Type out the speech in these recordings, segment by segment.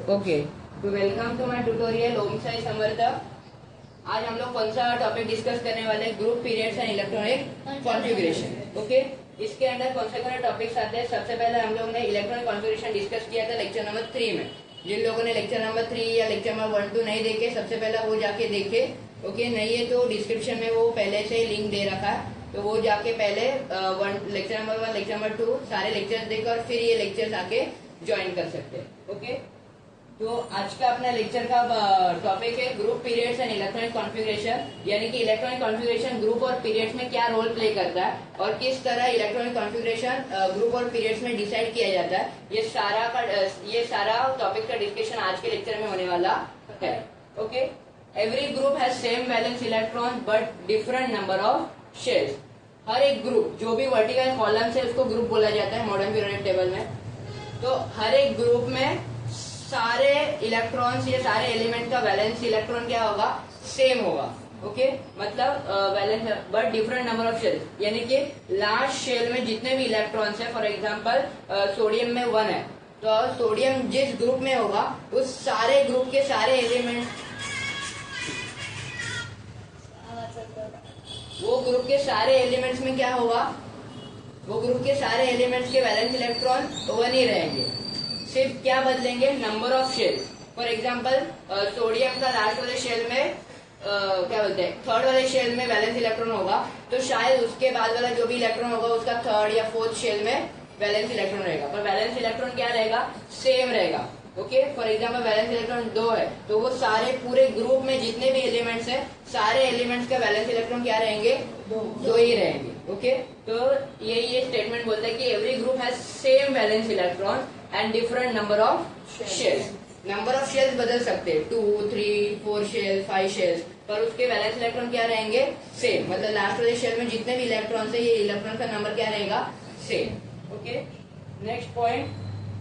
Okay, तो welcome to my tutorial ओम साई समर्थ। आज हम लोग कौन सा टॉपिक डिस्कस करने वाले हैं? Group periods and electronic configuration. Okay, इसके अंदर कौन से टॉपिक्स आते हैं? सबसे पहले हम लोग ने इलेक्ट्रॉनिक कॉन्फ़िगरेशन डिस्कस किया था लेक्चर नंबर 3 में। जिन लोगों ने लेक्चर नंबर 3 या लेक्चर नंबर 1 2 नहीं देखे, सबसे पहले वो जाके देखे। ओके, नहीं है तो डिस्क्रिप्शन में वो पहले से ही लिंक दे रखा है, तो वो जाके पहले लेक्चर नंबर 1 लेक्चर नंबर 2 सारे लेक्चर्स देकर और फिर ये लेक्चर्स आके ज्वाइन कर सकते हैं। ओके, तो आज का अपना लेक्चर का टॉपिक है group periods and electronic configuration, यानी कि इलेक्ट्रॉनिक कॉन्फ़िगरेशन ग्रुप और पीरियड्स में क्या रोल प्ले करता है और किस तरह इलेक्ट्रॉनिक कॉन्फ़िगरेशन ग्रुप और पीरियड्स में डिसाइड किया जाता है। ये सारा टॉपिक का डिस्कशन आज के लेक्चर में होने वाला है। Okay, every group has same valence electron but different number of shells. हर एक ग्रुप जो भी वर्टिकल कॉलम है उसको ग्रुप बोला जाता है मॉडर्न पीरियोडिक टेबल में। तो हर एक ग्रुप में सारे इलेक्ट्रॉन्स या सारे एलिमेंट का वैलेंस इलेक्ट्रॉन क्या होगा? सेम होगा। ओके, मतलब valence but different number of shells, यानी कि लास्ट शेल में जितने भी इलेक्ट्रॉन्स है, फॉर एग्जांपल सोडियम में 1 है, तो सोडियम जिस ग्रुप में होगा उस सारे ग्रुप के सारे एलिमेंट, वो ग्रुप के सारे एलिमेंट्स में क्या होगा? वो ग्रुप के सारे एलिमेंट्स के वैलेंस इलेक्ट्रॉन 1 ही रहेंगे, सिर्फ क्या बदलेंगे? Number of shells. For example sodium का लास्ट वाले शेल में क्या बोलते हैं, थर्ड वाले शेल में वैलेंस इलेक्ट्रॉन होगा, तो शायद उसके बाद वाला जो भी इलेक्ट्रॉन होगा उसका थर्ड या फोर्थ शेल में वैलेंस इलेक्ट्रॉन रहेगा, पर वैलेंस इलेक्ट्रॉन क्या रहेगा? सेम रहेगा। Okay, for example valence electron 2 है, तो वो सारे पूरे ग्रुप में जितने भी एलिमेंट्स है सारे एलिमेंट्स का वैलेंस इलेक्ट्रॉन क्या रहेंगे? 2 ही रहेंगे। ओके, तो ये स्टेटमेंट बोलता है कि every group has same valence electron and different number of shells. Number of shells बदल सकते हैं, 2 3 4 शेल्स 5 शेल्स, पर उसके वैलेंस इलेक्ट्रॉन क्या रहेंगे? सेम। मतलब लास्ट वाले शेल में जितने भी इलेक्ट्रॉन है ये इलेक्ट्रॉन का नंबर क्या रहेगा? Same. Okay, next point,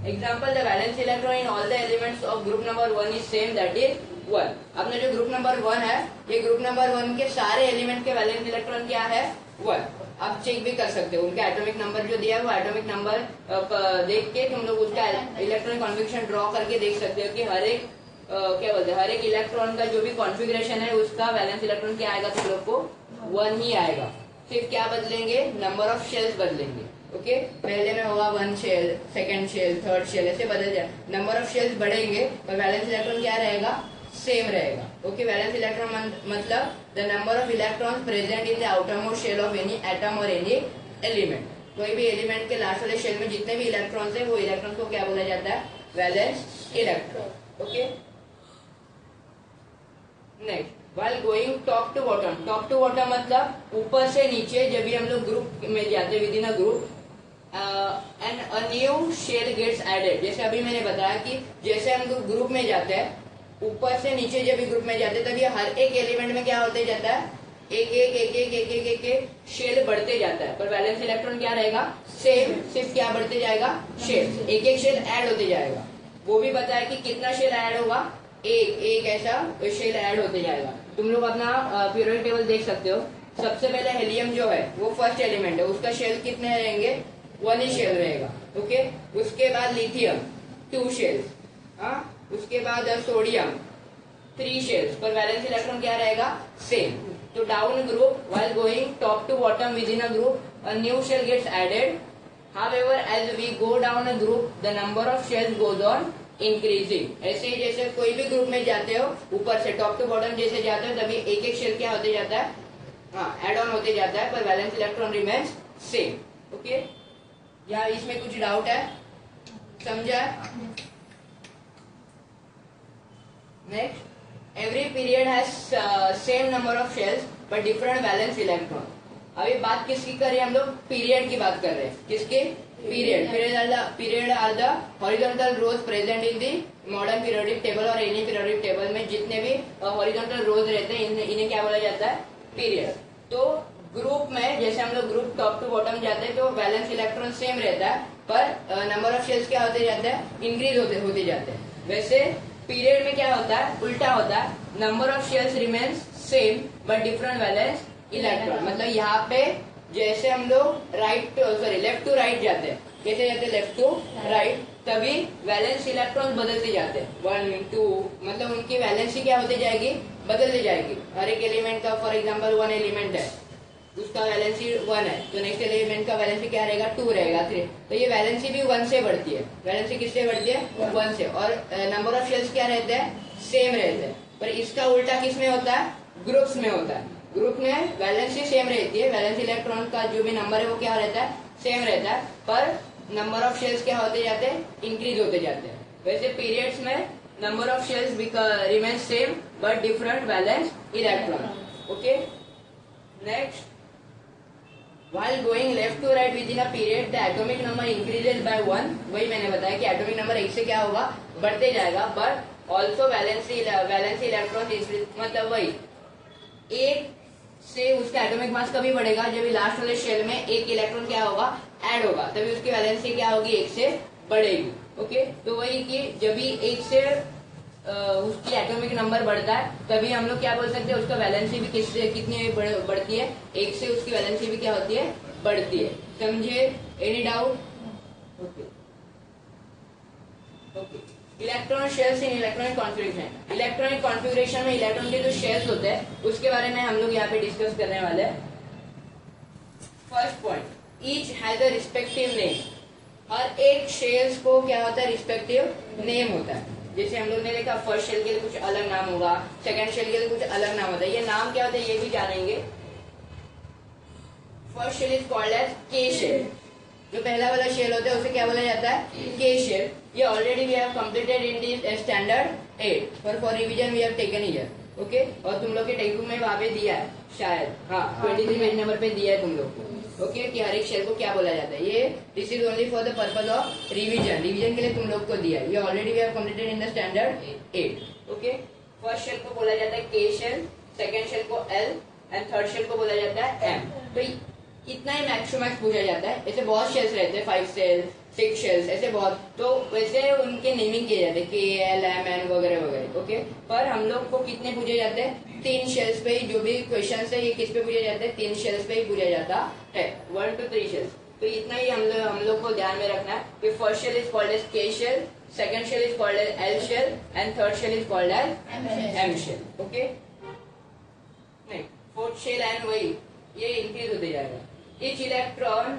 example the valence electron in all the elements of group number 1 is same, that is 1। अपना जो ग्रुप नंबर 1 है, ये ग्रुप नंबर 1 के सारे एलिमेंट के वैलेंस इलेक्ट्रॉन क्या है? 1। आप चेक भी कर सकते हो, उनका एटॉमिक नंबर जो दिया है वो एटॉमिक नंबर देख के तुम लोग उसका इलेक्ट्रॉनिक कॉन्फ़िगरेशन ड्रॉ करके देख सकते हो कि हर एक क्या बोलते हैं, हर एक इलेक्ट्रॉन का जो भी कॉन्फ़िगरेशन है उसका वैलेंस इलेक्ट्रॉन क्या आएगा? तुम लोग को 1 ही आएगा। सिर्फ क्या बदलेंगे? नंबर ऑफ शेल्स बदलेंगे। ओके, पहले में होगा 1 shell, second shell, third shell, ऐसे बदल जाए। नंबर ऑफ शेल्स बढ़ेंगे पर वैलेंस इलेक्ट्रॉन क्या रहेगा? सेम रहेगा। ओके, वैलेंस इलेक्ट्रॉन मतलब the number of electrons present in the outermost shell of any atom और एनी एलिमेंट। कोई भी एलिमेंट के लास्ट वाले शेल में जितने भी इलेक्ट्रॉन्स है वो इलेक्ट्रॉन को क्या बोला जाता है? Valence electron. Okay, next, while going top to bottom मतलब ऊपर से नीचे जब भी हम लोग ग्रुप में जाते हैं, within a group and a new shell gets added. जैसे अभी मैंने बताया कि जैसे हम लोग ग्रुप में जाते हैं, ऊपर से नीचे जब भी ग्रुप में जाते हैं तब ये हर एक एलिमेंट में क्या होते जाता है? एक एक एक एक एक एक एक एक शेल बढ़ते जाता है, पर वैलेंस इलेक्ट्रॉन क्या रहेगा? सेम। सिर्फ क्या बढ़ते जाएगा? शेल, एक एक शेल ऐड होते जाएगा। वो भी बताया कि कितना शेल ऐड होगा? एक एक ऐसा शेल ऐड होते जाएगा। तुम लोग अपना पीरियोडिक टेबल देख सकते हो। सबसे पहले हेलियम जो है वो फर्स्ट एलिमेंट है, उसका शेल कितने रहेंगे? 1 ही शेल रहेगा। ओके, उसके बाद लिथियम 2 शेल्स, हाँ, उसके बाद सोडियम 3 शेल्स, पर वैलेंस इलेक्ट्रॉन क्या रहेगा? सेम। तो down group while going top to bottom within a group a new shell gets added. However, as we go down a group the number of shells goes on increasing. ऐसे ही जैसे कोई भी group में जाते हो, ऊपर से टॉप टू बॉटम जैसे जाते हो तभी एक एक शेल क्या होते जाता है? हाँ, एड ऑन होते जाता है, पर valence electron remains same. Okay, या इसमें कुछ डाउट है? समझा? Next, every period has same number of shells but different valence electron. अभी बात किसकी कर रहे हैं हम लोग? पीरियड की बात कर रहे हैं। किसके? Period are the horizontal rows present in the modern periodic table और एनी पीरियोडिक टेबल में जितने भी हॉरिजॉन्टल रोज रहते हैं इन्हें क्या बोला जाता है? पीरियड। तो ग्रुप में जैसे हम लोग ग्रुप टॉप टू बॉटम जाते हैं तो वैलेंस इलेक्ट्रॉन सेम रहता है, पर नंबर ऑफ शेल्स क्या होते जाते हैं? इंक्रीज होते जाते हैं। वैसे पीरियड में क्या होता है? उल्टा होता है, number of shells remains same but different valence electron. मतलब यहाँ पे जैसे हम लोग लेफ्ट टू राइट जाते हैं, कैसे जाते हैं, लेफ्ट टू राइट, तभी वैलेंस इलेक्ट्रॉन बदलते जाते हैं, 1 2, मतलब उनकी वैलेंसी क्या होती जाएगी, बदलती जाएगी। हर एक एलिमेंट का फॉर एग्जांपल 1 एलिमेंट है, उसका वैलेंसी 1 है, तो नेक्स्ट एलिमेंट का वैलेंसी क्या रहेगा, 2 रहेगा, 3, तो ये वैलेंसी भी 1 से बढ़ती है। वैलेंसी किससे बढ़ती है, 1 से। और नंबर ऑफ शेल्स क्या रहते हैं, सेम रहते हैं। पर इसका उल्टा किस में होता है, ग्रुप्स में होता है। ग्रुप में वैलेंसी सेम रहती है, वैलेंस इलेक्ट्रॉन का जो भी नंबर है वो क्या रहता है, सेम रहता है, पर नंबर ऑफ शेल्स क्या होते जाते हैं, इंक्रीज होते जाते हैं। वैसे पीरियड्स में number of shells remain same but different valence electron. Okay, next, while going left to right within a period the atomic number increases by 1, वही मैंने बताया कि एटॉमिक नंबर 1 से क्या होगा, बढ़ते जाएगा, बट ऑल्सो वैलेंसी इलेक्ट्रॉन, मतलब वही एक से उसका एटॉमिक मास कभी बढ़ेगा, जब लास्ट वाले शेल में एक इलेक्ट्रॉन क्या होगा, ऐड होगा, तभी उसकी वैलेंसी क्या होगी, 1 से बढ़ेगी। ओके, तो वही कि जब भी 1 से उसकी एटॉमिक नंबर बढ़ता है, तभी हम लोग क्या बोल सकते हैं, उसका वैलेंसी भी किससे कितनी बढ़ती है, 1 से उसकी वैलेंसी भी क्या होती है, बढ़ती है। समझे, any doubt? Okay, okay. Electron shells इन इलेक्ट्रॉनिक कॉन्फ़िगरेशन। इलेक्ट्रॉनिक कॉन्फ़िगरेशन में इलेक्ट्रॉन के जो शेल्स होते हैं उसके बारे में हम लोग यहाँ पे डिस्कस करने वाले हैं। First point, each has a respective name. हर एक शेल्स को क्या होता है, रिस्पेक्टिव नेम होता है। जैसे हम लोग ने देखा फर्स्ट शेल के लिए कुछ अलग नाम होगा, सेकंड शेल के लिए कुछ अलग नाम होता है। ये नाम क्या होता है ये भी जानेंगे। First shell is called as K shell. जो पहला वाला शेल होता है उसे क्या बोला जाता है, के शेल। ये already we have completed in this standard 8 for revision we have taken here. Okay, और तुम लोग के टेक्स्ट बुक में वहां पे दिया है शायद, हाँ 23 पेज नंबर पे दिया है तुम लोग को। ओके, कि हर एक शेल को क्या बोला जाता है। ये this is only for the purpose of revision, revision के लिए तुम लोग को दिया है। ये already we have completed in the standard 8। Okay, first shell को बोला जाता है के शेल, सेकंड शेल को एल एंड थर्ड शेल को बोला जाता है एम। तो इतना ही मैक्सिमैक्स पूछा जाता है। ऐसे बहुत शेल्स रहते हैं, 5 शेल्स 6 शेल्स ऐसे बहुत, तो वैसे उनके नेमिंग किए जाते हैं के एल एम एन वगैरह वगैरह। ओके, पर हम लोग को कितने पूछे जाते हैं, 3 शेल्स पे ही। जो भी क्वेश्चन है ये किस पे पूछे जाते हैं, 3 शेल्स पे ही पूछा जाता है, 1 to 3 शेल्स। तो इतना ही हम लोग को ध्यान में रखना है कि first shell is called as K shell, second shell is called as L shell and third shell is called as M shell. Okay, नहीं फोर्थ शेल एंड वही ये इंक्रीज होते जाएगा। Each electron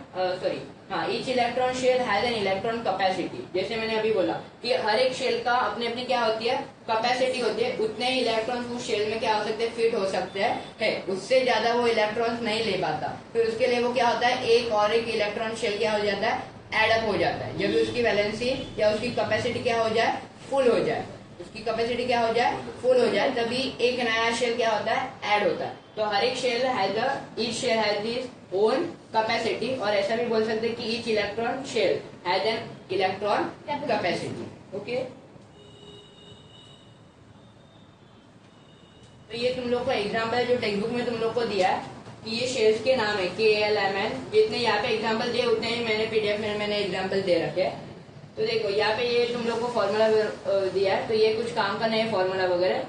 shell has an electron capacity. जैसे मैंने अभी बोला कि हर एक शेल का अपने अपनी क्या होती है, कैपेसिटी होती है। उतने ही इलेक्ट्रॉन उस शेल में क्या हो सकते हैं, फिट हो सकते हैं, उससे ज्यादा वो इलेक्ट्रॉन नहीं ले पाता। फिर उसके लिए वो क्या होता है, एक और एक इलेक्ट्रॉन शेल क्या हो जाता है, एडअप हो जाता है। जब भी उसकी वैलेंसी या उसकी कैपेसिटी क्या हो जाए, फुल हो जाए, उसकी कैपेसिटी क्या हो जाए, फुल हो जाए, तभी एक नया शेल क्या होता है, ऐड होता है। तो हर एक shell has each shell has this own capacity, और ऐसा भी बोल सकते हैं कि each electron shell has an electron capacity. Okay, तो ये तुम लोग को एग्जांपल जो टेक्स्ट बुक में तुम लोग को दिया है कि ये शेल्स के नाम है के एल एम एन। जितने यहाँ पे एग्जांपल दिए उतने ही मैंने पीडीएफ में मैंने एग्जांपल दे रखे हैं। तो देखो यहाँ पे ये तुम लोग को फॉर्मूला दिया है, तो ये कुछ काम का नहीं है फॉर्मूला वगैरह।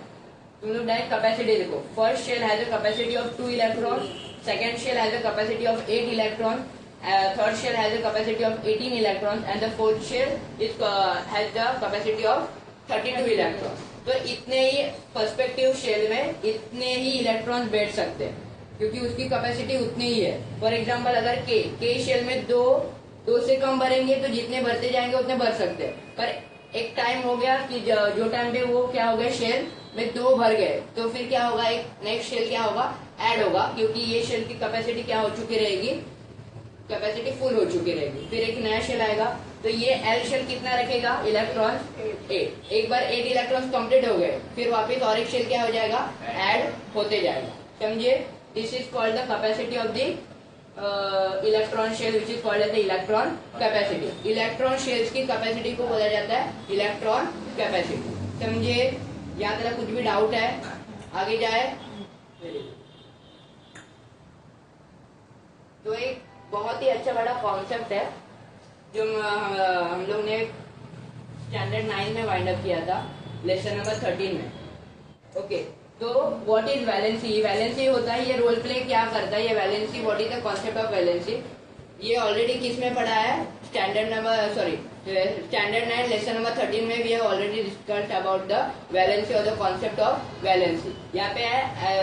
तुम लोग डायरेक्ट कैपेसिटी देखो। First shell has a capacity of 2 electron, second shell has a capacity of 8 electron, third shell has a capacity of 18 electron and the fourth shell is has the capacity of 32 electron. तो इतने ही perspective shell में इतने ही electron बैठ सकते हैं, क्योंकि उसकी capacity उतनी ही है। फॉर एग्जाम्पल अगर के शेल में दो से कम भरेंगे तो जितने भरते जाएंगे उतने भर सकते हैं। पर एक टाइम हो गया कि जो टाइम पे वो क्या हो गया, शेल में 2 भर गए, तो फिर क्या होगा, एक नेक्स्ट शेल क्या होगा, ऐड होगा, क्योंकि ये शेल की कैपेसिटी क्या हो चुकी रहेगी, कैपेसिटी फुल हो चुकी रहेगी। फिर एक नया शेल आएगा, तो ये एल शेल कितना रखेगा, इलेक्ट्रॉन 8। एक बार 8 इलेक्ट्रॉन कंप्लीट हो गए, फिर वापस और एक शेल क्या हो जाएगा, ऐड होते जाएगा। समझे, this is called the capacity of the electron shell which is called as the electron capacity. Electron shells की कैपेसिटी को बोला जाता है इलेक्ट्रॉन कैपेसिटी। समझे, यहाँ तक कुछ भी डाउट है, आगे जाए। तो एक बहुत ही अच्छा बड़ा कॉन्सेप्ट है जो हम लोग ने स्टैंडर्ड 9 में वाइंड अप किया था, लेसन नंबर 13 में। ओके, तो व्हाट इज वैलेंसी। वैलेंसी होता है, ये रोल प्ले क्या करता है, ये valency, what is the concept of valency. ये ऑलरेडी किस में पढ़ा है, स्टैंडर्ड 9 लेसन नंबर 13 में भी already discussed about the valency और द कॉन्सेप्ट ऑफ वैलेंसी। यहाँ पे है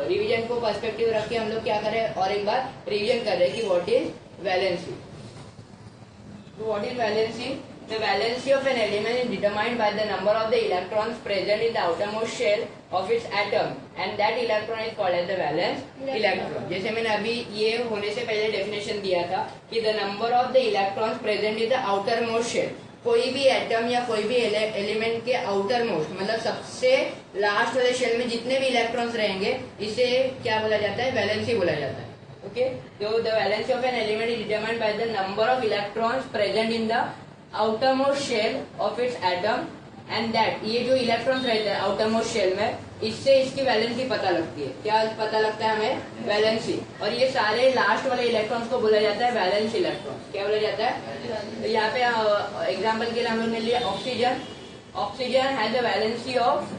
रिवीजन को पर्सपेक्टिव रख के हम लोग क्या करें और एक बार रिवीजन कर रहे हैं कि what is valency. What is valency? The valency of an element is determined by the number of the electrons present in the outermost shell of its atom, and that electron is called as the valence electron. जैसे मैंने अभी ये होने से पहले definition दिया था कि the number of the electrons present in the outermost shell, कोई भी एटम या कोई भी एलिमेंट के आउटर मोस्ट मतलब सबसे लास्ट वाले शेल में जितने भी इलेक्ट्रॉन्स रहेंगे इसे क्या बोला जाता है, वैलेंसी बोला जाता है। ओके, तो the valency of an element is determined by the number of electrons present in the outermost shell of its atom, and that ये जो इलेक्ट्रॉन्स रहते हैं outermost shell में, इससे इसकी वैलेंसी पता लगती है। क्या पता लगता है हमें? वैलेंसी। और ये सारे लास्ट वाले इलेक्ट्रॉन्स को बोला जाता है वैलेंस इलेक्ट्रॉन्स। क्या बोला जाता है? तो यहाँ पे एग्जांपल के लिए हम लोग ने लिया oxygen. Oxygen has a valency of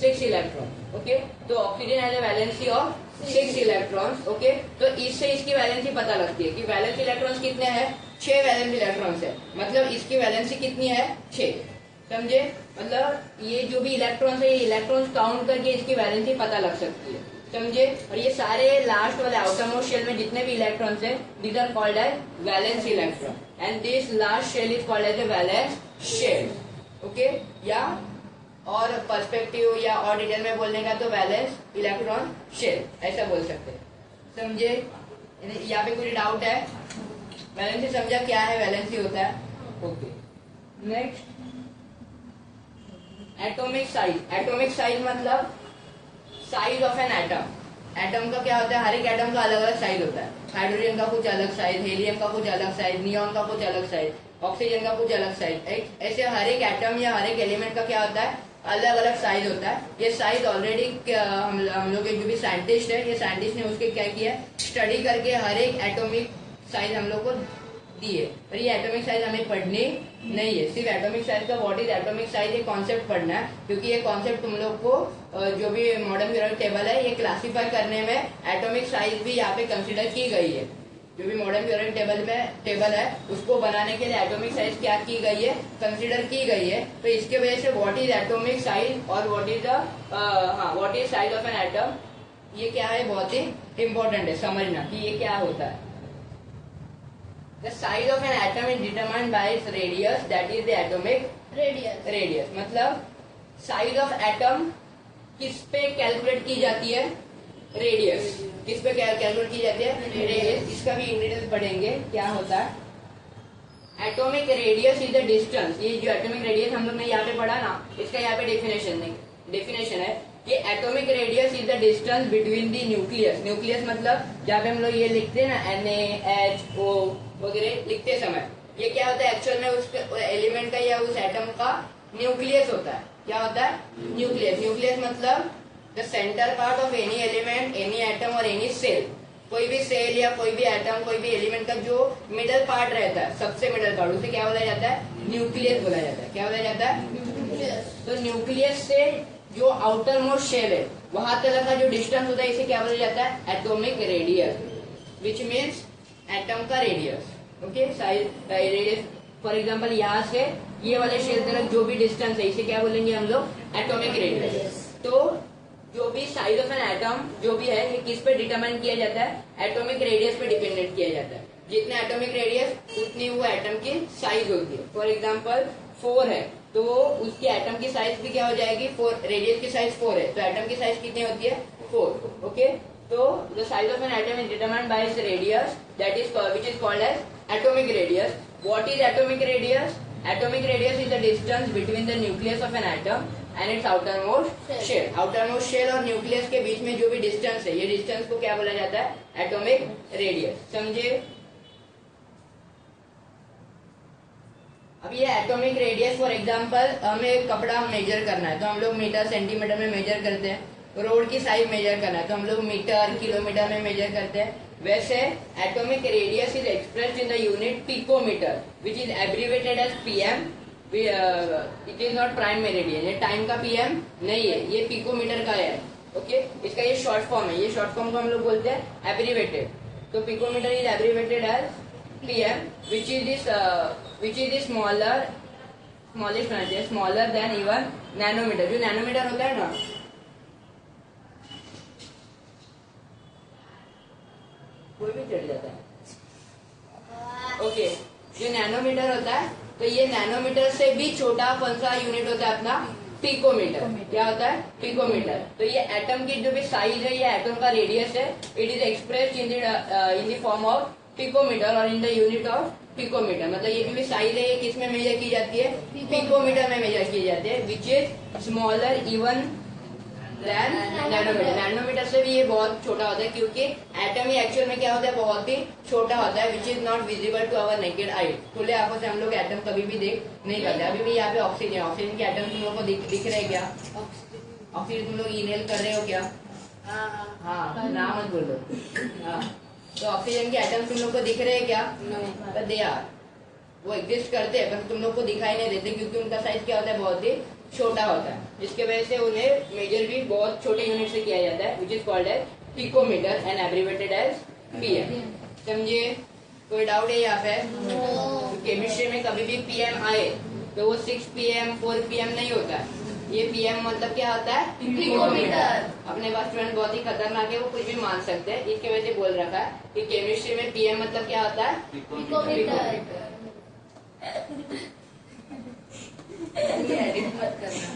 6 electron. Okay, तो oxygen has a valency of 6 electrons. Okay, तो इससे इसकी वैलेंसी पता लगती है कि वैलेंस इलेक्ट्रॉन्स कितने हैं, 6 वैलेंस इलेक्ट्रॉन्स है, मतलब इसकी वैलेंसी कितनी है, 6। समझे? मतलब ये जो भी इलेक्ट्रॉन्स है ये इलेक्ट्रॉन्स काउंट करके इसकी वैलेंसी पता लग सकती है। समझे? और ये सारे लास्ट वाले आउटरमोस्ट शेल में जितने भी इलेक्ट्रॉन्स है these are called as valence electron, and this last shell is called as a valence shell. Okay, या और पर्सपेक्टिव या और डिटेल में बोलने का तो वैलेंस इलेक्ट्रॉन शेल ऐसा बोल सकते हैं। समझे? यहाँ पे कोई डाउट है? वैलेंसी समझा क्या है, वैलेंसी होता है। Okay, next atomic size. Atomic size मतलब size of an atom. Atom का क्या होता है, हर एक एटम का अलग अलग साइज होता है। हाइड्रोजन का कुछ अलग साइज, हीलियम का कुछ अलग साइज, नियॉन का कुछ अलग साइज, ऑक्सीजन का कुछ अलग साइज। ऐसे हर एक एटम या हर एक एलिमेंट का क्या होता है, अलग अलग साइज होता है। ये साइज ऑलरेडी हम लोग के जो भी साइंटिस्ट है, ये साइंटिस्ट ने उसके क्या किया, स्टडी करके हर एक एटॉमिक साइज हम लोग को दी है। पर ये एटॉमिक साइज हमें पढ़नी नहीं है, सिर्फ एटॉमिक साइज का व्हाट इज एटॉमिक साइज ये कॉन्सेप्ट पढ़ना है, क्योंकि ये कॉन्सेप्ट तुम लोग को जो भी मॉडर्न पीरियोडिक टेबल है ये क्लासीफाई करने में एटॉमिक साइज भी यहाँ पे कंसिडर की गई है। जो भी मॉडर्न पीरियोडिक टेबल है उसको बनाने के लिए एटॉमिक साइज क्या की गई है, कंसिडर की गई है। तो इसके वजह से व्हाट इज एटॉमिक साइज और what is size of an atom, ये क्या है, बहुत ही इंपॉर्टेंट है समझना कि ये क्या होता है। The size of an atom is determined by its radius, that is the atomic radius। मतलब साइज ऑफ एटम किस पे कैलकुलेट की जाती है, रेडियस। किस पे कैलकुलेट की जाती है, रेडियस। इसका भी इन डिटेल पढ़ेंगे क्या होता है। Atomic radius is the distance. ये जो एटॉमिक रेडियस हम लोग ने यहाँ पे पढ़ा ना, इसका यहाँ पे डेफिनेशन है कि atomic radius is the distance between the nucleus. Nucleus मतलब जहाँ पे हम लोग ये लिखते हैं ना NaHO वगैरह लिखते समय, ये क्या होता है एक्चुअल में उस एलिमेंट का या उस एटम का न्यूक्लियस होता है। क्या होता है, न्यूक्लियस। न्यूक्लियस मतलब the centre part of any element, any atom और एनी सेल। कोई भी सेल या कोई भी एटम, कोई भी एलिमेंट का जो मिडल पार्ट रहता है, सबसे मिडल पार्ट, उसे क्या बोला जाता है, न्यूक्लियस बोला जाता है। क्या बोला जाता है, तो न्यूक्लियस से जो आउटर मोस्ट शेल है वहां तक का जो डिस्टेंस होता है इसे क्या बोला जाता है, atomic radius, which means atom का radius. Okay, size radius for example यहाँ से ये वाले शेल तक जो भी डिस्टेंस है इसे क्या बोलेंगे हम लोग, एटॉमिक रेडियस। तो जो भी साइज ऑफ एन एटम जो भी है ये किस पे डिटरमाइन किया जाता है, एटॉमिक रेडियस पे डिपेंडेंट किया जाता है। जितने एटॉमिक रेडियस उतनी वो एटम की साइज होती है। फॉर एग्जांपल 4 है तो उसकी एटम की साइज भी क्या हो जाएगी, 4। रेडियस की साइज 4 है तो एटम की साइज कितनी होती है, 4। ओके, तो the size of an atom is determined by its radius, that is which is called as atomic radius. What is atomic radius? Atomic radius is the distance between the nucleus of an atom and its outermost shell। outermost shell और nucleus के बीच में जो भी distance है, ये distance को क्या बोला जाता है, atomic radius। समझे? अब ये एटॉमिक रेडियस फॉर एग्जांपल हमें एक कपड़ा मेजर करना है तो हम लोग मीटर सेंटीमीटर में मेजर करते हैं। रोड की साइज मेजर करना है तो हम लोग मीटर किलोमीटर में मेजर करते हैं। वैसे atomic radius is expressed in the unit picometer which is abbreviated as PM। It is not prime meridian, ये टाइम का PM नहीं है, ये पिकोमीटर का है। ओके, इसका ये शॉर्ट फॉर्म है, ये शॉर्ट फॉर्म को हम लोग बोलते हैं एब्रीवेटेड। तो picometer is abbreviated as PM which is the smallest होना चाहिए, स्मॉलर देन इवन नैनोमीटर। जो नैनोमीटर होता है ना, कोई भी चढ़ जाता है। ओके, जो नैनोमीटर होता है, तो ये नैनोमीटर से भी छोटा कौन सा यूनिट होता है अपना, पिकोमीटर। क्या होता है, पिकोमीटर। तो ये एटम की जो भी साइज है, ये एटम का रेडियस है, it is expressed in the form of picometre और in the unit of picometre. मतलब ये जो भी साइज है, ये किस में मेजर की जाती है, पिकोमीटर में मेजर की जाती है, which is smaller even than nanometer. Nanometer से भी ये बहुत छोटा होता है, क्योंकि एटम ही एक्चुअल में क्या होता है, बहुत ही छोटा होता है, which is not visible to our naked eye. खुले आंखों से हम लोग एटम कभी भी देख नहीं पाते। अभी भी यहाँ पे ऑक्सीजन के एटम तुम लोग को दिख रहे क्या, ऑक्सीजन तुम लोग इनहेल कर रहे हो क्या, हाँ ना मत बोलो, हाँ। तो ऑक्सीजन के एटम तुम लोग को दिख रहे हैं क्या, पर दे आर, वो एग्जिस्ट करते हैं, पर तुम लोग को दिखाई नहीं देते, क्योंकि उनका साइज क्या होता है, बहुत ही छोटा होता है, जिसके वजह से उन्हें मेजर भी बहुत छोटे यूनिट से किया जाता है, which is called as picometer and abbreviated as PM. समझे, कोई डाउट है यहाँ पे? केमिस्ट्री में कभी भी पीएम आए तो वो 6 PM 4 PM नहीं होता है, ये पीएम मतलब क्या होता है, पिकोमीटर। अपने पास स्टूडेंट बहुत ही खतरनाक है, वो कुछ भी मान सकते हैं, इसके वजह से बोल रखा है कि केमिस्ट्री में पीएम मतलब क्या होता है, पिकोमीटर। एडिट मत करना,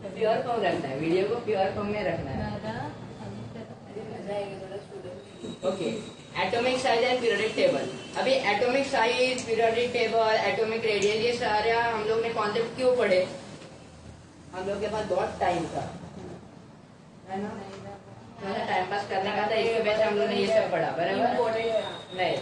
प्योर फॉर्म रखना है, वीडियो को प्योर फॉर्म में रखना है। Okay, atomic size and periodic table. अभी atomic size, periodic table, atomic radius, ये सारा हम लोग ने कॉन्सेप्ट क्यों पढ़े, हम लोग के पास बहुत टाइम था, है ना, थोड़ा टाइम पास करने का था, इसके वजह से हम लोग ने ये सब पढ़ा, बराबर नहीं।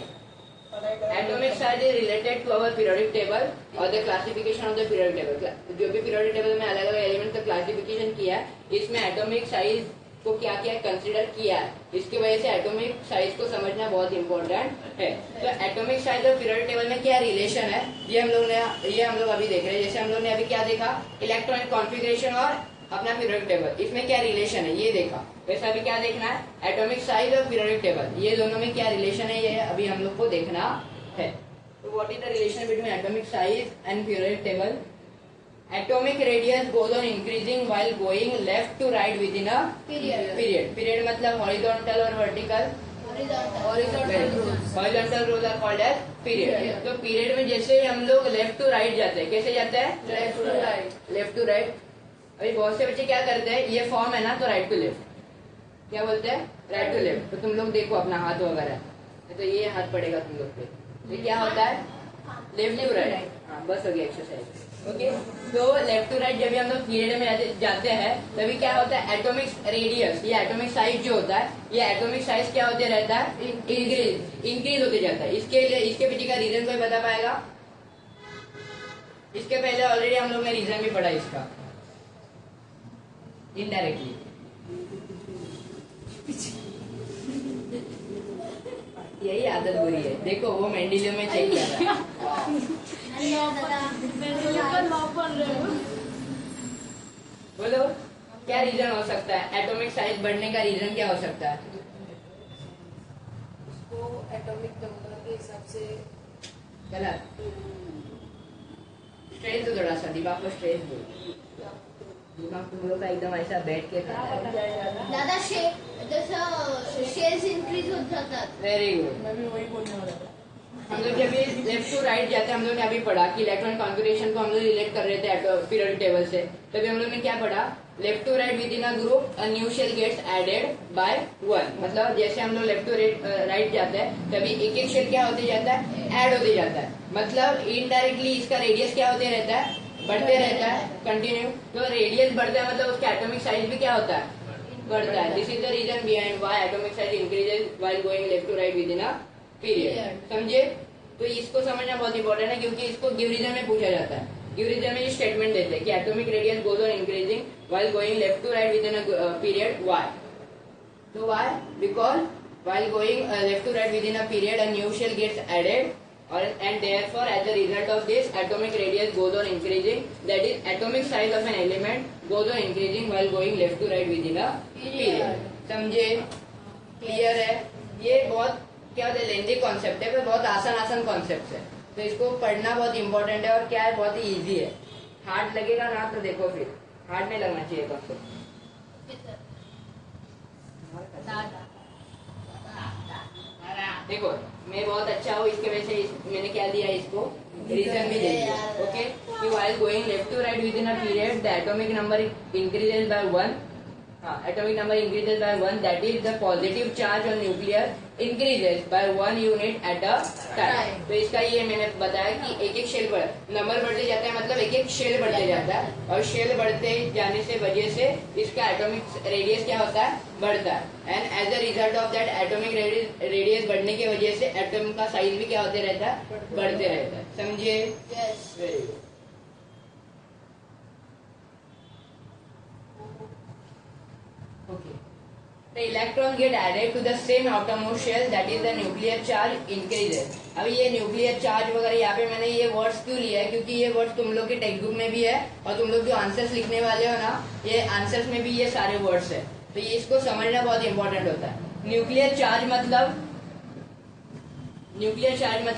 Atomic size is related to our periodic table और the classification of the periodic table. जो भी पीरियोडिक टेबल में अलग अलग एलिमेंट का क्लासिफिकेशन किया है, इसमें एटॉमिक साइज को क्या क्या कंसीडर किया है, इसकी वजह से एटॉमिक साइज को समझना बहुत इंपॉर्टेंट है। तो एटॉमिक साइज और पीरियोडिक टेबल में क्या रिलेशन है, ये हम लोग अभी देख रहे हैं। जैसे हम लोग ने अभी क्या देखा, इलेक्ट्रॉनिक कॉन्फ़िगरेशन और अपना पीरियोडिक टेबल, इसमें क्या रिलेशन है ये देखा। वैसा अभी क्या देखना है, एटॉमिक साइज और पीरियोडिक टेबल, ये दोनों में क्या रिलेशन है, ये अभी हम लोग को देखना है। तो what is the relation between atomic size and periodic table? Atomic radius goes on increasing while going left to right within a period. Period मतलब horizontal और vertical. Horizontal rows are called as period. तो period में जैसे हम लोग left to right जाते हैं, कैसे जाते हैं, left to right. Left to right. अभी बहुत से बच्चे क्या करते हैं, ये फॉर्म है ना, तो right to left, क्या बोलते हैं, right to left। तो तुम लोग देखो अपना हाथ वगैरह, तो ये हाथ पड़ेगा तुम लोग पे, ये क्या होता है, लेफ्ट टू राइट। हाँ, बस हो गया एक्सरसाइज। ओके, तो लेफ्ट टू राइट जब भी हम लोग पीरियड में जाते हैं, तभी क्या होता है, एटॉमिक रेडियस, ये एटॉमिक साइज जो होता है, ये एटॉमिक साइज क्या होते रहता है, इंक्रीज होते जाता है। इसके पीछे का रीजन कोई बता पाएगा? इसके पहले ऑलरेडी हम लोग ने रीजन भी पढ़ा इसका, इनडायरेक्टली। यही आदत बुरी है, देखो वो मेंडेलियम में चेक कर रहा है। बोलो क्या रीजन हो सकता है, एटॉमिक साइज बढ़ने का रीजन क्या हो सकता है? उसको एटॉमिक नंबर के हिसाब से गलत, स्ट्रेस दो थोड़ा सा, दिमाग को स्ट्रेस दो, दिमाग तुम लोग का एकदम ऐसा बैठ के दादा शेयर्स इंक्रीज हो जातात। वेरी गुड, मैं भी वही बोलने वाला था। हम लोग जब लेफ्ट टू राइट जाते हैं, हम लोग ने अभी पढ़ा कि इलेक्ट्रॉनिक कॉन्फ़िगरेशन को हम लोग रिलेट कर रहे थे पीरियोडिक टेबल से, तभी हम लोग ने क्या पढ़ा, left to right within a group a new shell gets added by 1। मतलब जैसे हम लोग लेफ्ट टू राइट जाते हैं, तभी एक एक शेल क्या होते जाता है, ऐड होते जाता है। मतलब इनडायरेक्टली इसका रेडियस क्या होते रहता है, बढ़ते रहता है कंटिन्यू। तो रेडियस बढ़ता है मतलब उसका एटॉमिक साइज भी क्या होता है, बढ़ता है। This is the reason behind why atomic size increases while going left to right within a period. समझे? तो इसको समझना बहुत इंपॉर्टेंट है, क्योंकि इसको गिव रीजन में पूछा जाता है। गिव रीजन में ये स्टेटमेंट देते हैं कि atomic radius goes on increasing while going left to right within a period. Why? तो why? Because while going left to right within a period a new shell gets added और and therefore as a result of this atomic radius goes on increasing, that is atomic size of an element goes on increasing while going left to right within a period. समझे? Clear है? ये बहुत क्या होता है, लेंदी concept है पर बहुत आसान कॉन्सेप्ट है, तो इसको पढ़ना बहुत इंपॉर्टेंट है और क्या है बहुत ही इजी है. हार्ड लगेगा ना तो देखो फिर हार्ड नहीं लगना चाहिए कॉन्सेप्ट. देखो मैं बहुत अच्छा हूँ इसके वजह से मैंने क्या दिया इसको रीजन भी दे दिया. ओके कि while going left to right within a period the atomic number increases by 1. atomic number increases by 1, that is the positive charge on nucleus increases by 1 unit at a time. तो इसका ये मैंने बताया कि एक एक shell बढ़ number बढ़ते जाता है, मतलब एक एक शेल बढ़ते जाता है और शेल बढ़ते जाने से वजह से इसका एटॉमिक रेडियस क्या होता है, बढ़ता है. And as a result of that atomic radius बढ़ने की वजह से एटम का साइज भी क्या होते रहता है, बढ़ते रहता है. समझे? Very good. Okay. The electrons get added to the same outermost shell, that is the nuclear charge increases. अभी ये न्यूक्लियर चार्ज वगैरह यहाँ पे मैंने ये वर्ड्स क्यों लिया है, क्योंकि ये वर्ड्स तुम लोग के टेक्स्ट बुक में भी है और तुम लोग जो आंसर्स लिखने वाले हो ना ये आंसर्स में भी ये सारे वर्ड्स है, तो ये इसको समझना बहुत इंपॉर्टेंट होता है. न्यूक्लियर चार्ज मतलब न्यूक्लियस में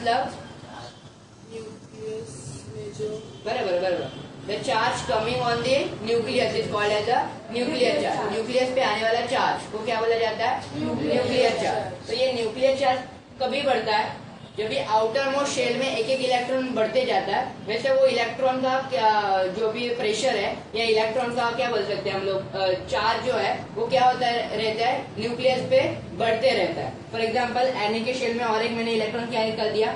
जो बराबर The charge coming on the nucleus is called as a nuclear charge. Nucleus पे आने वाला चार्ज को क्या बोला जाता है, न्यूक्लियर चार्ज. तो ये न्यूक्लियर चार्ज कभी बढ़ता है, जब भी आउटर मोस्ट शेल में एक एक इलेक्ट्रॉन बढ़ते जाता है. वैसे वो इलेक्ट्रॉन का क्या जो भी प्रेशर है या इलेक्ट्रॉन का क्या बोल सकते हैं हम लोग, चार्ज जो है वो क्या होता है रहता है, न्यूक्लियस पे बढ़ते रहता है. फॉर एग्जाम्पल Na के शेल में और एक मैंने इलेक्ट्रॉन क्या निकाल दिया,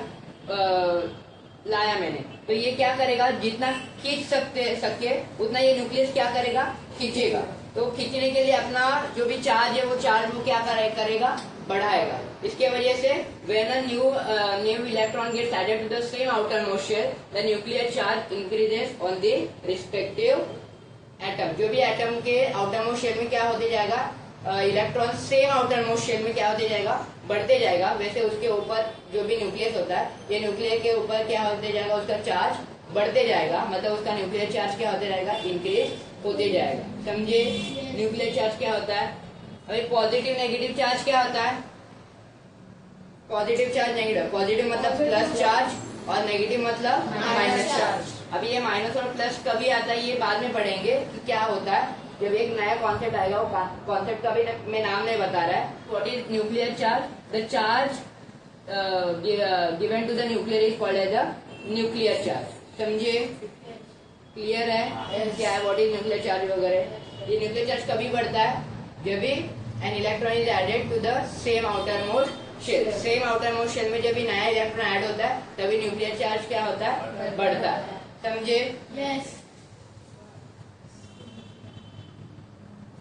लाया मैंने, तो ये क्या करेगा, जितना खींच सके उतना ये न्यूक्लियस क्या करेगा, खींचेगा. तो खींचने के लिए अपना जो भी चार्ज है वो चार्ज वो क्या करेगा, बढ़ाएगा. इसके वजह से when a new electron gets added to the same outermost shell, the nuclear charge increases on the respective atom. जो भी एटम के outermost shell में क्या होते जाएगा, इलेक्ट्रॉन सेम आउटरमोस्ट शेल में क्या होते जाएगा, बढ़ते जाएगा. वैसे उसके ऊपर जो भी न्यूक्लियस होता है, ये न्यूक्लियर के ऊपर क्या होते जाएगा, उसका चार्ज बढ़ते जाएगा, मतलब उसका न्यूक्लियर चार्ज क्या होते जाएगा, इंक्रीज होते जाएगा. समझे? न्यूक्लियर चार्ज क्या होता है. अभी पॉजिटिव नेगेटिव चार्ज क्या होता है, पॉजिटिव चार्ज नेगेटिव, पॉजिटिव मतलब प्लस चार्ज और नेगेटिव मतलब माइनस चार्ज. अभी ये माइनस और प्लस कभी आता है ये बाद में पढ़ेंगे कि क्या होता है, जब एक नया कॉन्सेप्ट आएगा. वो कॉन्सेप्ट का भी मैं नाम नहीं बता रहा है. What is nuclear charge, the charge given to the nuclear is called as a nuclear charge. समझे? क्लियर है क्या है व्हाट इज न्यूक्लियर चार्ज वगैरह. ये न्यूक्लियर चार्ज कभी बढ़ता है, जब भी an electron is added to the same outer most shell. Same outer most shell में जब भी नया इलेक्ट्रॉन ऐड होता है तभी न्यूक्लियर चार्ज क्या होता है, बढ़ता है. समझे? Yes.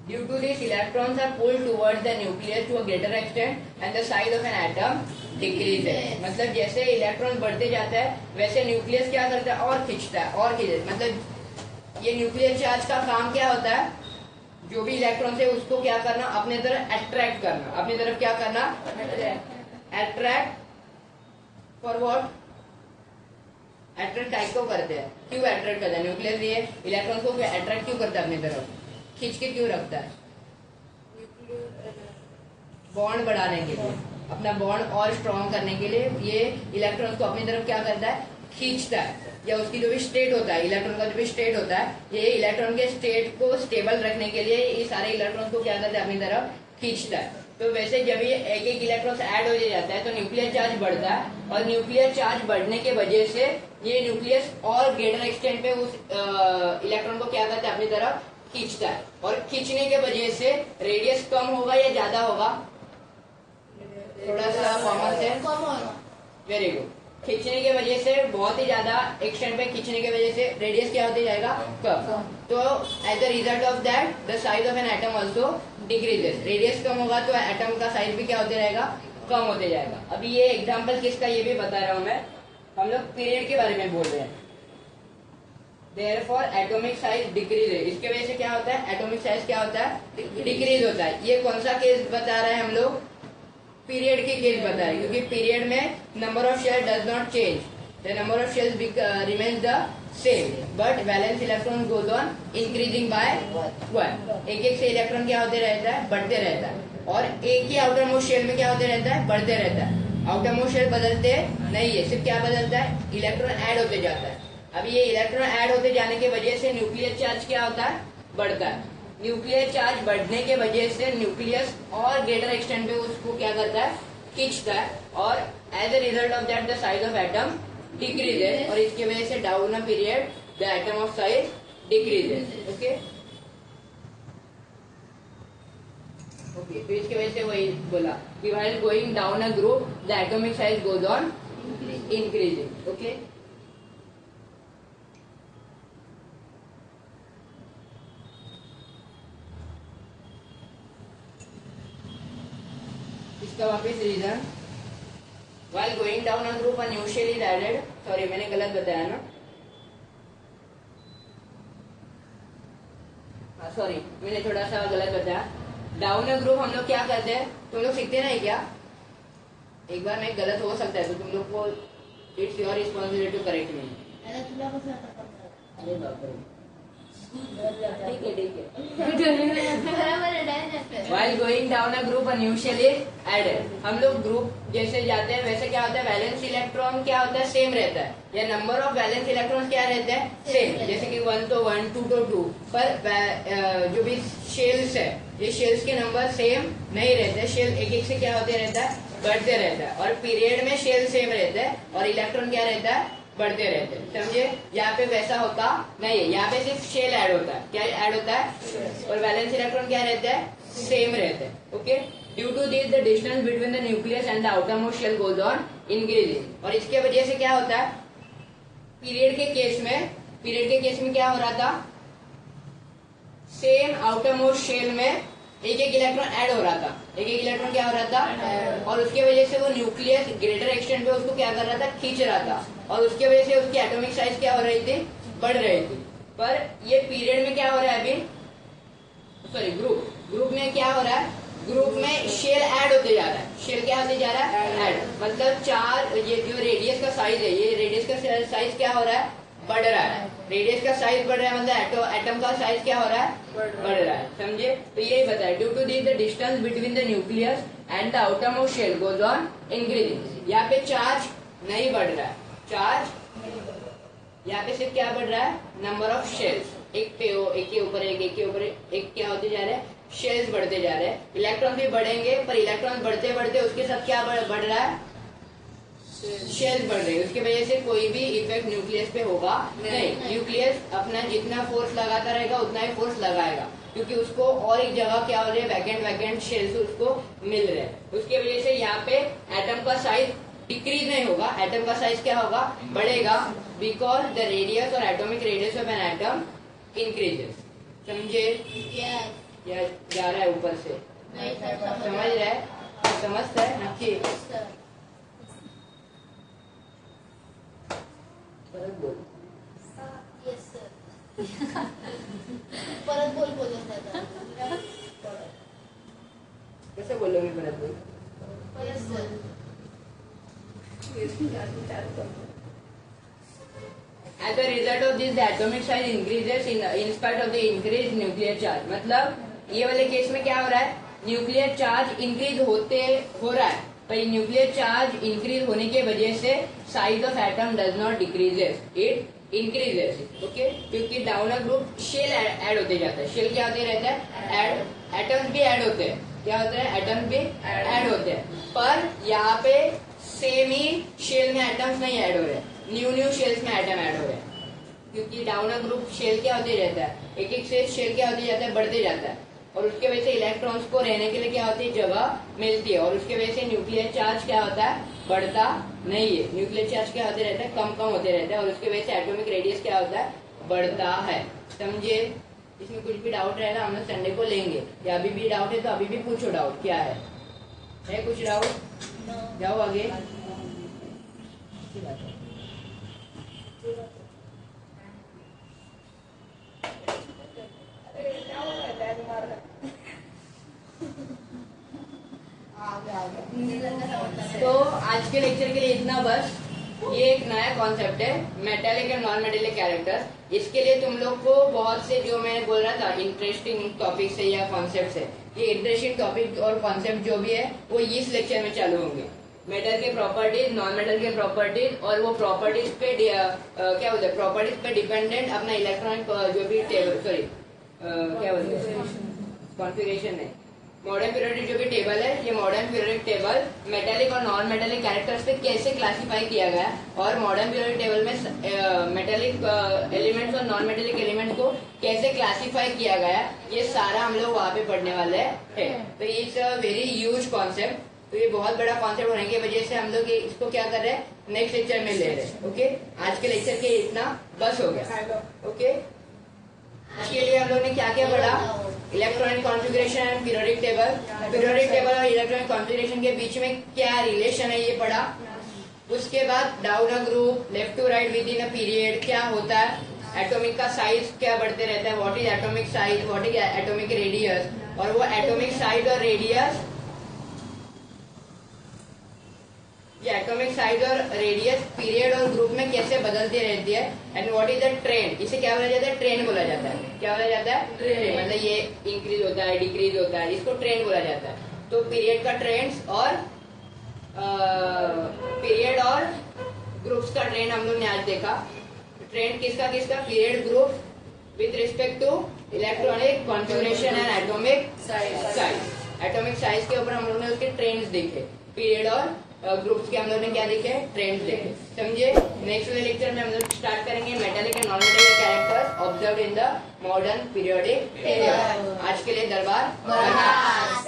Due to this, electrons are pulled towards the nucleus to a greater extent, and the size of an atom decreases. मतलब जैसे इलेक्ट्रॉन बढ़ते जाता है वैसे न्यूक्लियस क्या करता है, और खींचता है और खींचता. मतलब ये न्यूक्लियर चार्ज का काम क्या होता है, जो भी इलेक्ट्रॉन है उसको क्या करना, अपने तरफ अट्रैक्ट करना. अपनी तरफ क्या करना, attract. For what, attract type को करते हैं. क्यों अट्रैक्ट करता है न्यूक्लियस, ये इलेक्ट्रॉन को अट्रैक्ट क्यों करता है, अपनी तरफ खींच के क्यों रखता है, बॉन्ड बढ़ाने के लिए, अपना बॉन्ड और स्ट्रॉन्ग करने के लिए ये इलेक्ट्रॉन को अपनी तरफ क्या करता है, खींचता है. या उसकी जो भी स्टेट होता है, इलेक्ट्रॉन का जो भी स्टेट होता है, ये इलेक्ट्रॉन के स्टेट को स्टेबल रखने के लिए ये सारे इलेक्ट्रॉन को क्या करता है, अपनी तरफ खींचता है. तो वैसे जब ये एक एक इलेक्ट्रॉन ऐड हो जाता है तो न्यूक्लियर चार्ज बढ़ता है, और न्यूक्लियर चार्ज बढ़ने के वजह से ये न्यूक्लियस और ग्रेटर एक्सटेंट पे उस इलेक्ट्रॉन को क्या करता है, अपनी तरफ खींचता है. और खींचने के वजह से रेडियस कम होगा या ज्यादा होगा, थोड़ा सा कॉमन सेंस. Very good. खींचने के वजह से बहुत ही ज्यादा एक्सटेंट पे खींचने के वजह से रेडियस क्या होते जाएगा, कम. तो as a result of that the size of an atom also decreases. Radius कम होगा तो एटम का साइज भी क्या होते रहेगा, कम होते जाएगा. अभी ये एग्जाम्पल किसका ये भी बता रहा हूँ मैं, हम लोग पीरियड के बारे में बोल रहे हैं. Therefore atomic size decrease. इसके वजह से क्या होता है, एटॉमिक साइज क्या होता है, डिक्रीज होता है. ये कौन सा केस बता रहे हैं हम लोग, पीरियड की केस बता रहे, क्योंकि पीरियड में number of shell does not change, the number of shells remains the same, but valence electron goes on increasing by 1। एक एक से इलेक्ट्रॉन क्या होते रहता है, बढ़ते रहता है, और एक ही आउटर मोस्ट शेल में क्या होते रहता है, बढ़ते रहता है। आउटर मोस्ट शेल बदलते नहीं है, सिर्फ क्या बदलता है, इलेक्ट्रॉन ऐड होते जाता है। अब ये इलेक्ट्रॉन ऐड होते जाने की वजह से न्यूक्लियर चार्ज क्या होता है, बढ़ता है। न्यूक्लियर चार्ज बढ़ने के वजह से न्यूक्लियस और ग्रेटर एक्सटेंट पे उसको क्या करता है, खींचता है, और as a result of that the size of atom decreases, और इसकी वजह से down a period the atom of size decreases. Okay okay, तो इसकी वजह से वही बोला कि while going down a group the atomic size goes on increasing. Okay, इसका वापस reason, while going down a group a new shell is added, sorry मैंने गलत बताया ना, सॉरी मैंने थोड़ा सा गलत बताया। डाउन अ ग्रुप हम लोग क्या करते हैं, तुम लोग सीखते नहीं क्या, एक बार में गलत हो सकता है तो तुम लोग को it's your responsibility to correct me. अरे तुला कसं आता अरे बाप रे, ठीक है ठीक है। बरोबर आहे direct While going down a group, a new shell is added. हम लोग ग्रुप जैसे जाते हैं वैसे क्या होता है, वैलेंस इलेक्ट्रॉन क्या होता है, सेम रहता है, या नंबर ऑफ वैलेंस इलेक्ट्रॉन क्या रहते हैं, सेम। जैसे कि 1 तो 1, 2 तो 2, पर जो भी शेल्स है, ये शेल्स के नंबर सेम नहीं रहते, शेल एक एक से क्या होते रहता है, बढ़ते रहता है, और पीरियड में शेल सेम रहता है और इलेक्ट्रॉन क्या रहता है, बढ़ते रहते हैं। समझे, यहाँ पे वैसा होता नहीं है, यहाँ पे सिर्फ शेल ऐड होता है, क्या ऐड होता है, और वैलेंस इलेक्ट्रॉन क्या रहता है, सेम रहता है। Okay, due to this the distance between the nucleus and the outer most shell goes on increasing, और इसके वजह से क्या होता है, पीरियड के केस में क्या हो रहा था, सेम आउटर मोस्ट शेल में एक एक इलेक्ट्रॉन ऐड हो रहा था, एक एक इलेक्ट्रॉन क्या हो रहा था, और उसके वजह से वो न्यूक्लियस ग्रेटर एक्सटेंट पे उसको क्या कर रहा था, खींच रहा था, और उसके वजह से उसकी एटॉमिक साइज क्या हो रही थी, बढ़ रही थी। पर ये पीरियड में क्या हो रहा है अभी, सॉरी ग्रुप में क्या हो रहा है, ग्रुप में शेल ऐड होते जा रहा है, शेल क्या होते जा रहा है, ऐड, मतलब चार, ये जो रेडियस का साइज है, ये रेडियस का साइज क्या हो रहा है, बढ़ रहा है, रेडियस का साइज बढ़ रहा है, मतलब एटम का साइज क्या हो रहा है, बढ़ रहा है। समझे, तो यही बताया, due to this the distance between the nucleus and the outer most shell goes on increasing. यहाँ पे चार्ज नहीं बढ़ रहा है, चार्ज यहाँ पे सिर्फ क्या बढ़ रहा है, नंबर ऑफ शेल्स, एक के ऊपर एक क्या होते जा रहे हैं, शेल्स बढ़ते जा रहे हैं। इलेक्ट्रॉन भी बढ़ेंगे, पर इलेक्ट्रॉन बढ़ते बढ़ते उसके साथ क्या बढ़ रहा है, शेल्स बढ़ रही है, उसकी वजह से कोई भी इफेक्ट न्यूक्लियस पे होगा नहीं। न्यूक्लियस अपना जितना फोर्स लगाता रहेगा उतना ही फोर्स लगाएगा, क्योंकि उसको और एक जगह क्या हो रही है, वैकेंट शेल्स उसको मिल रहे हैं, उसकी वजह से यहाँ पे एटम का साइज डिक्रीज नहीं होगा, एटम का साइज क्या होगा, बढ़ेगा, बिकॉज द रेडियस और atomic radius of an atom increases. समझे, या जा रहा है ऊपर से, समझ रहा है, समझता है नक्की, परत बोल बोलून त्याचा कैसे बोलो मी परत बोल, परत बोल As a result of this, the atomic size increases in spite of the increased nuclear charge. मतलब ये वाले केस में क्या हो रहा है, न्यूक्लियर चार्ज इंक्रीज हो रहा है, पर न्यूक्लियर चार्ज इंक्रीज होने के वजह से size of atom does not decreases, it increases. Okay, क्योंकि down a group shell add होते जाता है, शेल क्या होते रहता है, ऐड, एटम्स भी ऐड होते हैं, क्या होता है, एटम्स भी ऐड होते हैं, पर यहाँ पे सेम ही शेल में एटम्स नहीं ऐड हो रहे, न्यू शेल्स में एटम ऐड हो रहे हैं, क्योंकि डाउन अ ग्रुप शेल क्या होते रहता है, एक एक से शेल क्या होते जाता है, बढ़ते जाता है, और उसके वजह से इलेक्ट्रॉन्स को रहने के लिए क्या होती है, जगह मिलती है, और उसके वजह से न्यूक्लियर चार्ज क्या होता है, बढ़ता नहीं है, न्यूक्लियर चार्ज क्या होते रहता है, कम होते रहता है, और उसके वजह से एटॉमिक रेडियस क्या होता है, बढ़ता है। समझे, इसमें कुछ भी डाउट रहेगा हम लोग संडे को लेंगे, या अभी भी डाउट है तो अभी भी पूछो, डाउट क्या है कुछ डाउट, जाओ आगे। आ गया तो आज के लेक्चर के लिए इतना बस। ये एक नया कॉन्सेप्ट है, metallic and non metallic character. इसके लिए तुम लोग को बहुत से जो मैं बोल रहा था इंटरेस्टिंग टॉपिक्स है या कॉन्सेप्ट्स है, ये इंटरेस्टिंग टॉपिक और कॉन्सेप्ट जो भी है वो इस लेक्चर में चालू होंगे। मेटल के प्रॉपर्टीज, नॉन मेटल के प्रॉपर्टीज और वो प्रॉपर्टीज पे क्या बोलते हैं, प्रॉपर्टीज पे डिपेंडेंट अपना इलेक्ट्रॉनिक जो भी टेबल, सॉरी क्या बोलते हैं, कॉन्फ़िगरेशन है, मॉडर्न पीरियोडिक जो भी टेबल है, ये मॉडर्न पीरियोडिक टेबल मेटेलिक और नॉन मेटेलिक कैरेक्टर्स पे कैसे क्लासिफाई किया गया और मॉडर्न पीरियोडिक टेबल में मेटेलिक एलिमेंट्स और नॉन मेटेलिक एलिमेंट्स को कैसे क्लासिफाई किया गया, ये सारा हम लोग वहाँ पे पढ़ने वाले हैं। तो it's a very huge concept. तो ये बहुत बड़ा कॉन्सेप्ट होने की वजह से हम लोग इसको क्या कर रहे हैं, नेक्स्ट लेक्चर में ले रहे हैं। ओके, आज के लेक्चर के इतना बस हो गया। ओके, इसके लिए हम लोग ने क्या क्या पढ़ा, electronic configuration and periodic table, periodic table और इलेक्ट्रॉनिक कॉन्फ़िगरेशन के बीच में क्या रिलेशन है ये पढ़ा। उसके बाद down a group, left to right within a period क्या होता है, एटॉमिक का साइज क्या बढ़ते रहता है, what is atomic size, what is atomic radius, और वो एटॉमिक साइज और रेडियस, ये एटॉमिक साइज और रेडियस पीरियड और ग्रुप में कैसे बदलती रहती है, and what is the trend, इसे क्या बोला जाता है, ट्रेंड बोला जाता है। क्या बोला जाता है, ट्रेंड, मतलब ये इंक्रीज होता है, डिक्रीज होता है, इसको ट्रेंड बोला जाता है। तो पीरियड का ट्रेंड्स और पीरियड और ग्रुप्स का ट्रेंड हम लोग ने आज देखा। ट्रेंड किसका किसका, period group with respect to electronic configuration and atomic size. Atomic size के ऊपर हम लोग ने उसके ट्रेंड्स देखे, पीरियड और ग्रुप्स के हम लोग ने क्या देखे, ट्रेंड्स देखे। समझे। नेक्स्ट लेक्चर में हम लोग स्टार्ट करेंगे metallic and non metallic characters observed in the modern periodic table. आज के लिए दरबार।